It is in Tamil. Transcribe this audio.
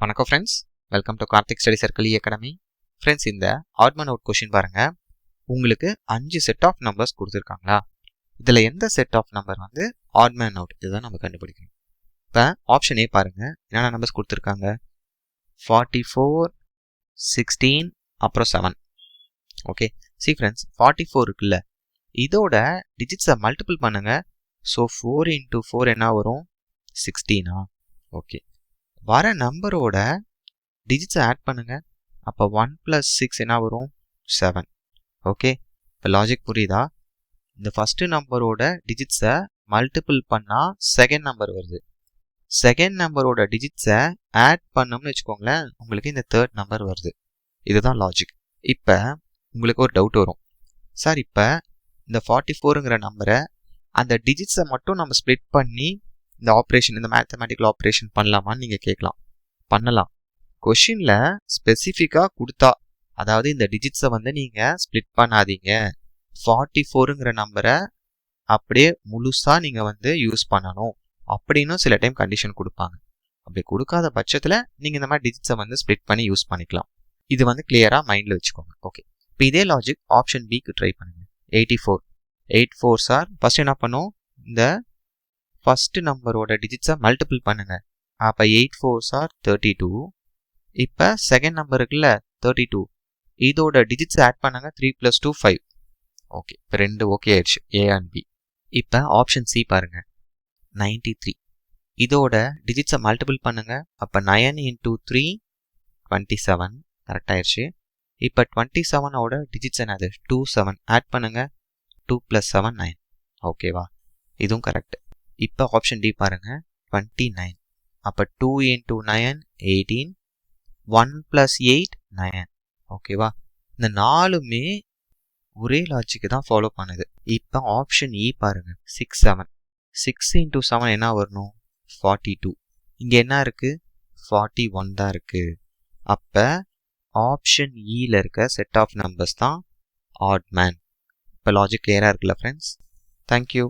வணக்கம் friends, welcome to Karthik study circle academy. Friends, இந்த ஆட் மேன் அவுட் கொஸ்டின் பாருங்க. உங்களுக்கு 5 செட் ஆஃப் நம்பர்ஸ் கொடுத்துருக்காங்களா? இதில் எந்த செட் ஆஃப் நம்பர் வந்து ஆட் மேன் அவுட், இதுதான் நம்ம கண்டுபிடிக்கணும். இப்போ ஆப்ஷன் ஏ பாருங்க, என்னென்ன நம்பர்ஸ் கொடுத்துருக்காங்க? 44, 16, அப்புறம் 7. ஓகே, சி ஃப்ரெண்ட்ஸ், 44 இருக்குல்ல, இதோட டிஜிட்ஸை மல்டிபிள் பண்ணுங்க. ஸோ 4 × 4 என்ன வரும்? 16. ஓகே, வர நம்பரோட டிஜிட்ஸை ஆட் பண்ணுங்க. அப்போ 1 + 6 என்ன வரும்? 7. ஓகே, இப்போ லாஜிக் புரியுதா? இந்த ஃபர்ஸ்ட் நம்பரோட டிஜிட்ஸை மல்டிபிள் பண்ணால் செகண்ட் நம்பர் வருது. செகண்ட் நம்பரோட டிஜிட்ஸை ஆட் பண்ணோம்னு வச்சுக்கோங்களேன், உங்களுக்கு இந்த தேர்ட் நம்பர் வருது. இதுதான் லாஜிக். இப்போ உங்களுக்கு ஒரு டவுட் வரும், சார் இப்போ இந்த 44ங்கிற நம்பரை அந்த டிஜிட்ஸை மட்டும் நம்ம ஸ்ப்ளிட் பண்ணி இந்த ஆப்ரேஷன், இந்த மேத்தமேட்டிக்கல் ஆப்ரேஷன் பண்ணலாமான்னு நீங்கள் கேட்கலாம். பண்ணலாம். கொஷினில் ஸ்பெசிஃபிக்காக கொடுத்தா, அதாவது இந்த டிஜிட்ஸை வந்து நீங்கள் ஸ்ப்ளிட் பண்ணாதீங்க, 44ங்கிற நம்பரை அப்படியே முழுசாக நீங்கள் வந்து யூஸ் பண்ணணும் அப்படின்னு சில டைம் கண்டிஷன் கொடுப்பாங்க. அப்படி கொடுக்காத பட்சத்தில் நீங்கள் இந்த மாதிரி டிஜிட்ஸை வந்து ஸ்ப்ளிட் பண்ணி யூஸ் பண்ணிக்கலாம். இது வந்து கிளியராக மைண்டில் வச்சுக்கோங்க. ஓகே, இப்போ இதே லாஜிக் ஆப்ஷன் பிக்கு ட்ரை பண்ணுங்க. 84, 8 4s ஆர் ஃபர்ஸ்ட் என்ன பண்ணும்? இந்த ஃபர்ஸ்ட் நம்பரோட டிஜிட்ஸை மல்டிபிள் பண்ணுங்க. அப்போ 8 4s ஆர் 32. இப்போ செகண்ட் நம்பர் இருக்குல்ல 32, இதோட டிஜிட்ஸ் ஆட் பண்ணுங்க. 3 + 2 5. ஓகே, இப்போ 2 ஓகே ஆயிடுச்சு, ஏ அண்ட் பி. இப்போ ஆப்ஷன் சி பாருங்க, 93, இதோட டிஜிட்ஸை மல்டிபிள் பண்ணுங்க. அப்போ 9 × 3 27, கரெக்ட் ஆயிடுச்சு. இப்போ 27ஓட டிஜிட்ஸ் என்னது? 2 7, ஆட் பண்ணுங்க. 2 + 7 9. ஓகேவா? இதுவும் கரெக்ட். இப்போ ஆப்ஷன் டி பாருங்க, 29. அப்போ 2 × 9 18, 1 + 8 9. ஓகேவா? இந்த 4மே ஒரே லாஜிக்கு தான் ஃபாலோ பண்ணுது. இப்போ ஆப்ஷன் இ பாருங்க, 6 7. 6 × 7 என்ன வரணும்? 42. இங்கே என்ன இருக்கு? 41 தான் இருக்கு. அப்போ ஆப்ஷன் இல இருக்க செட் ஆஃப் நம்பர்ஸ் தான் ஆட் மேன். இப்போ லாஜிக் கிளியராக இருக்குல்ல ஃப்ரெண்ட்ஸ்? தேங்க்யூ.